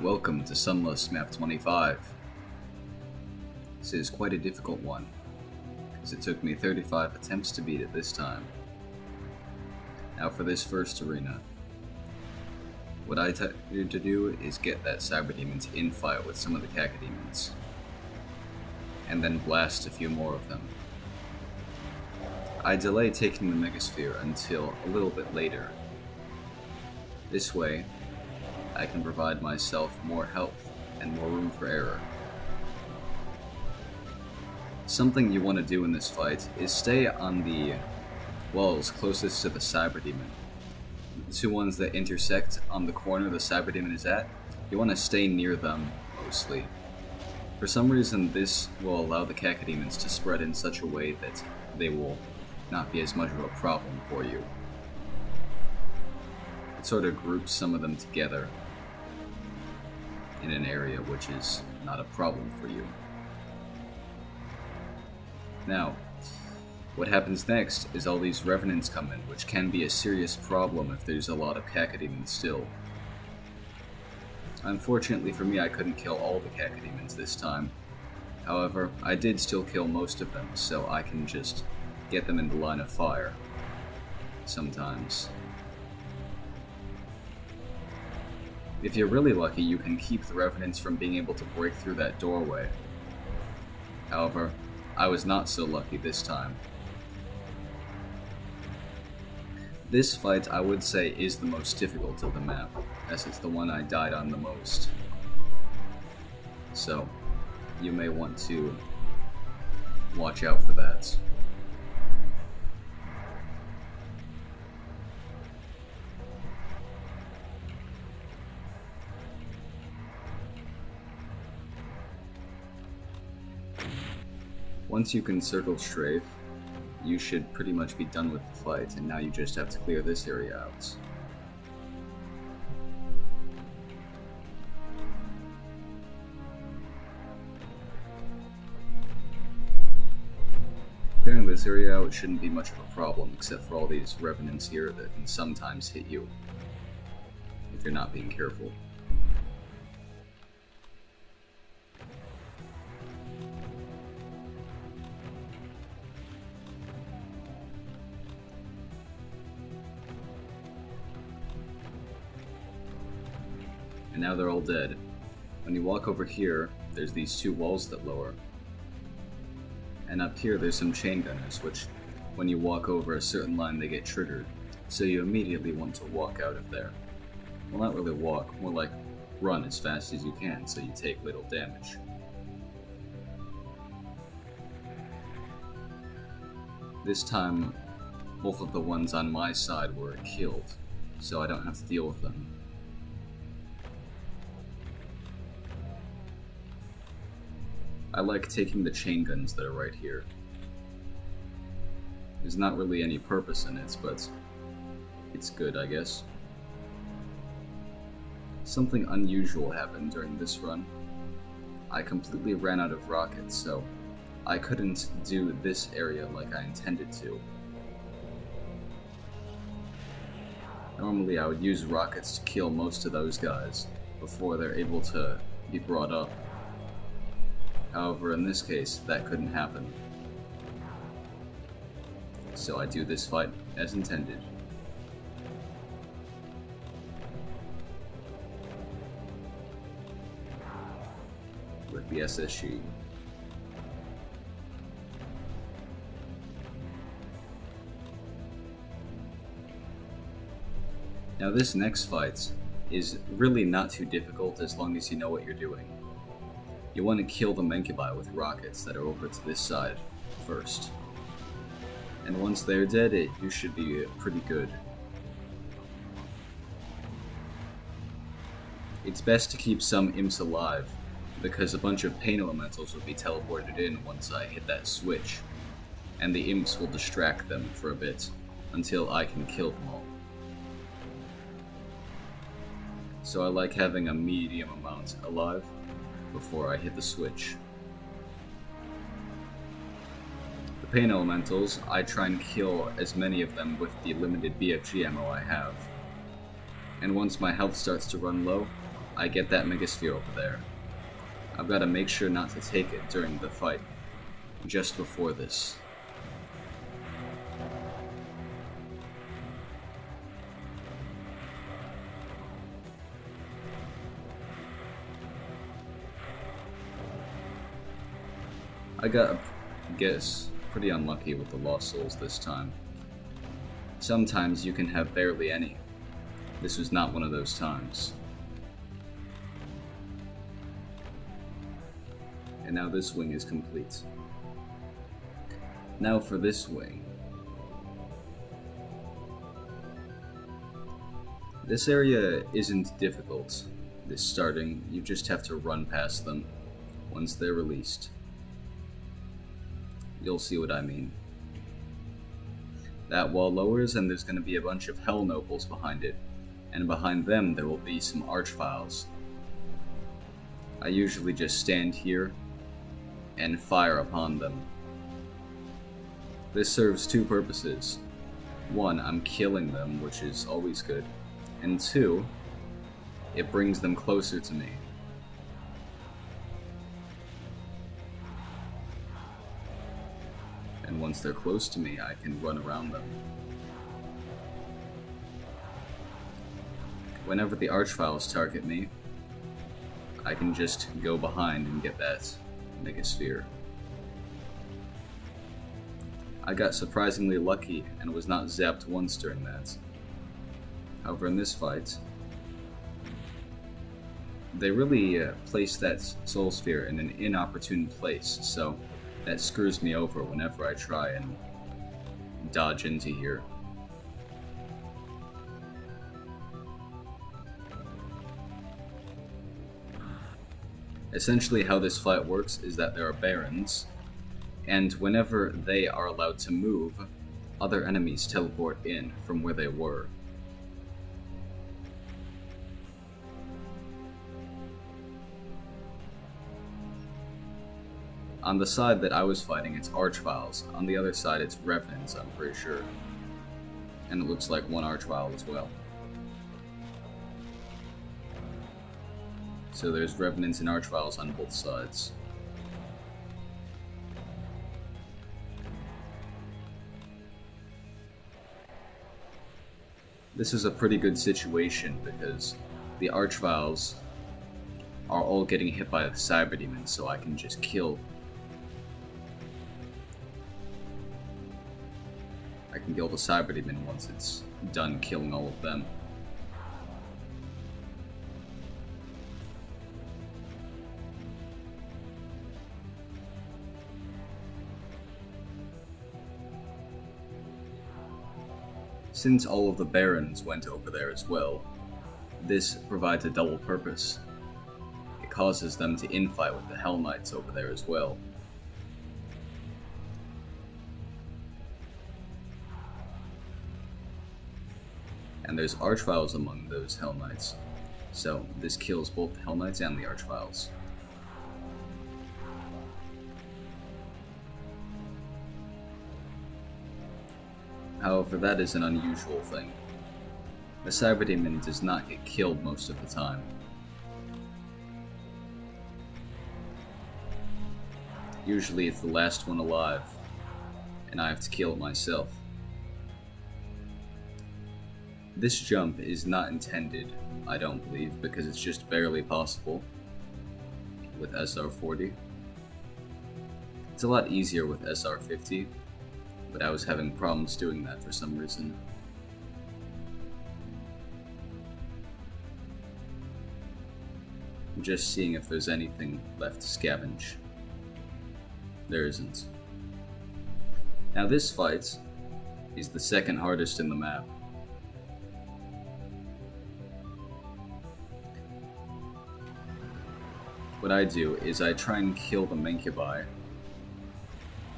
Welcome to Sunlust Map25. This is quite a difficult one, because it took me 35 attempts to beat it this time. Now for this first arena, what I decided to do is get that Cyber Demon to infight with some of the Cacodemons, and then blast a few more of them. I delay taking the Megasphere until a little bit later. This way, I can provide myself more health and more room for error. Something you want to do in this fight is stay on the walls closest to the Cyber Demon. The two ones that intersect on the corner the Cyber Demon is at, you want to stay near them mostly. For some reason, this will allow the Cacodemons to spread in such a way that they will not be as much of a problem for you. It sort of groups some of them together in an area which is not a problem for you. Now, what happens next is all these Revenants come in, which can be a serious problem if there's a lot of Cacodemons still. Unfortunately for me, I couldn't kill all the Cacodemons this time. However, I did still kill most of them, so I can just get them in the line of fire sometimes. If you're really lucky, you can keep the Revenants from being able to break through that doorway. However, I was not so lucky this time. This fight, I would say, is the most difficult of the map, as it's the one I died on the most. So, you may want to watch out for that. Once you can circle strafe, you should pretty much be done with the fight, and now you just have to clear this area out. Clearing this area out shouldn't be much of a problem, except for all these Revenants here that can sometimes hit you if you're not being careful. And now they're all dead. When you walk over here, there's these two walls that lower. And up here there's some chain gunners, which when you walk over a certain line they get triggered, so you immediately want to walk out of there. Well, not really walk, more like run as fast as you can so you take little damage. This time, both of the ones on my side were killed, so I don't have to deal with them. I like taking the chain guns that are right here. There's not really any purpose in it, but it's good, I guess. Something unusual happened during this run. I completely ran out of rockets, so I couldn't do this area like I intended to. Normally I would use rockets to kill most of those guys before they're able to be brought up. However, in this case, that couldn't happen. So I do this fight as intended. With the SSG. Now this next fight is really not too difficult as long as you know what you're doing. You want to kill the Mencubi with rockets that are over to this side first. And once they're dead, you should be pretty good. It's best to keep some imps alive, because a bunch of pain elementals will be teleported in once I hit that switch, and the imps will distract them for a bit, until I can kill them all. So I like having a medium amount alive before I hit the switch. The pain elementals, I try and kill as many of them with the limited BFG ammo I have. And once my health starts to run low, I get that megasphere over there, I've got to make sure not to take it during the fight, just before this. I got, I guess, pretty unlucky with the lost souls this time. Sometimes you can have barely any. This was not one of those times. And now this wing is complete. Now for this wing. This area isn't difficult. This starting, you just have to run past them once they're released. You'll see what I mean. That wall lowers and there's going to be a bunch of Hell Nobles behind it, and behind them there will be some Archviles. I usually just stand here and fire upon them. This serves two purposes. One, I'm killing them, which is always good, and two, it brings them closer to me. And once they're close to me, I can run around them. Whenever the Archviles target me, I can just go behind and get that megasphere. I got surprisingly lucky and was not zapped once during that. However, in this fight, they really placed that soul sphere in an inopportune place, so that screws me over whenever I try and dodge into here. Essentially how this fight works is that there are barons, and whenever they are allowed to move, other enemies teleport in from where they were. On the side that I was fighting, it's Archviles. On the other side, it's Revenants, I'm pretty sure. And it looks like one Archvile as well. So there's Revenants and Archviles on both sides. This is a pretty good situation because the Archviles are all getting hit by the Cyber Demons, so I can just kill. I can kill the Cyber Demon once it's done killing all of them. Since all of the barons went over there as well, this provides a double purpose. It causes them to infight with the Hell Knights over there as well. And there's Archviles among those Hell Knights, so this kills both the Hell Knights and the Archviles. However, that is an unusual thing. The Cyber Demon does not get killed most of the time. Usually it's the last one alive, and I have to kill it myself. This jump is not intended, I don't believe, because it's just barely possible with SR40. It's a lot easier with SR50, but I was having problems doing that for some reason. I'm just seeing if there's anything left to scavenge. There isn't. Now this fight is the second hardest in the map. What I do is I try and kill the Mancubi.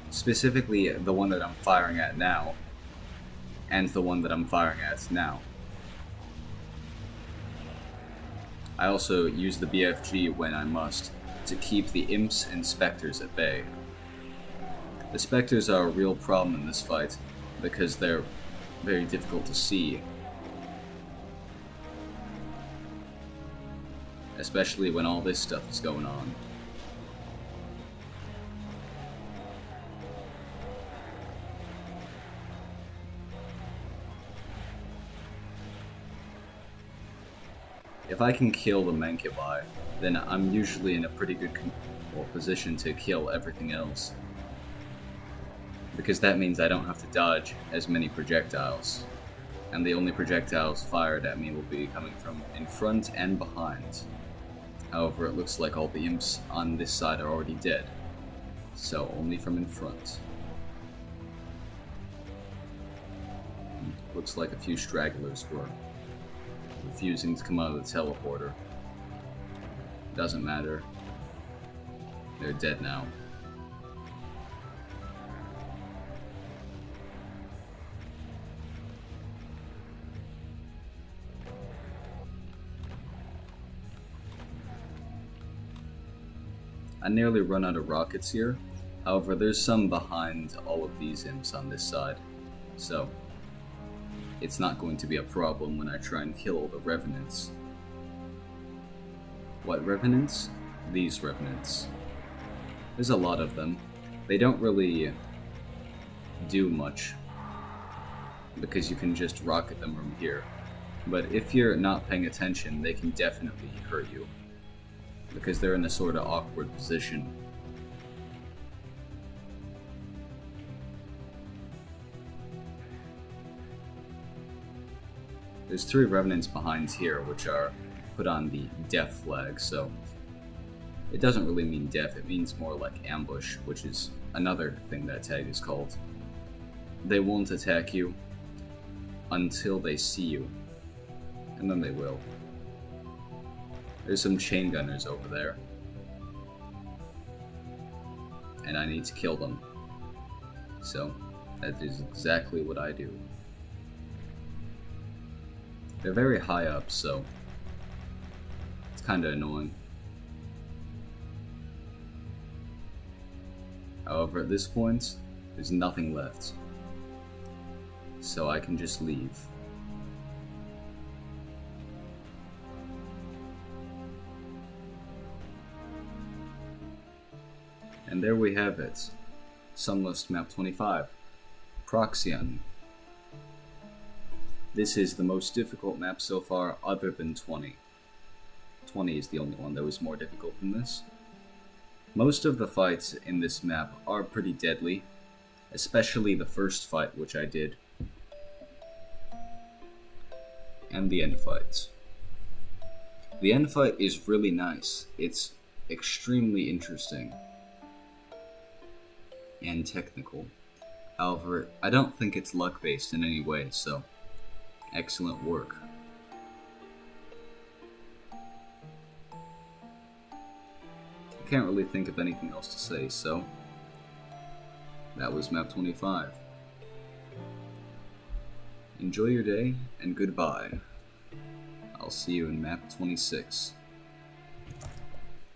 Specifically the one that I'm firing at now, and the one that I'm firing at now. I also use the BFG when I must to keep the Imps and Spectres at bay. The Spectres are a real problem in this fight because they're very difficult to see. especially when all this stuff is going on. If I can kill the Mancubi, then I'm usually in a pretty good position to kill everything else. Because that means I don't have to dodge as many projectiles. And the only projectiles fired at me will be coming from in front and behind. However, it looks like all the imps on this side are already dead. So, only from in front. Looks like a few stragglers were refusing to come out of the teleporter. Doesn't matter. They're dead now. I nearly run out of rockets here. However, there's some behind all of these imps on this side. So, it's not going to be a problem when I try and kill all the revenants. What revenants? These revenants. There's a lot of them. They don't really do much, because you can just rocket them from here. But if you're not paying attention, they can definitely hurt you, because they're in a sort of awkward position. There's 3 revenants behind here, which are put on the death flag, so it doesn't really mean death, it means more like ambush, which is another thing that tag is called. They won't attack you until they see you, and then they will. There's some chain gunners over there, and I need to kill them. So, that is exactly what I do. They're very high up, so it's kinda annoying. However, at this point, there's nothing left, so I can just leave. And there we have it. Sunlust Map 25. Proxyon. This is the most difficult map so far, other than 20. 20 is the only one that was more difficult than this. Most of the fights in this map are pretty deadly, especially the first fight which I did, and the end fights. The end fight is really nice. It's extremely interesting and technical. However, I don't think it's luck-based in any way, so excellent work. I can't really think of anything else to say, so that was Map 25. Enjoy your day, and goodbye. I'll see you in Map 26.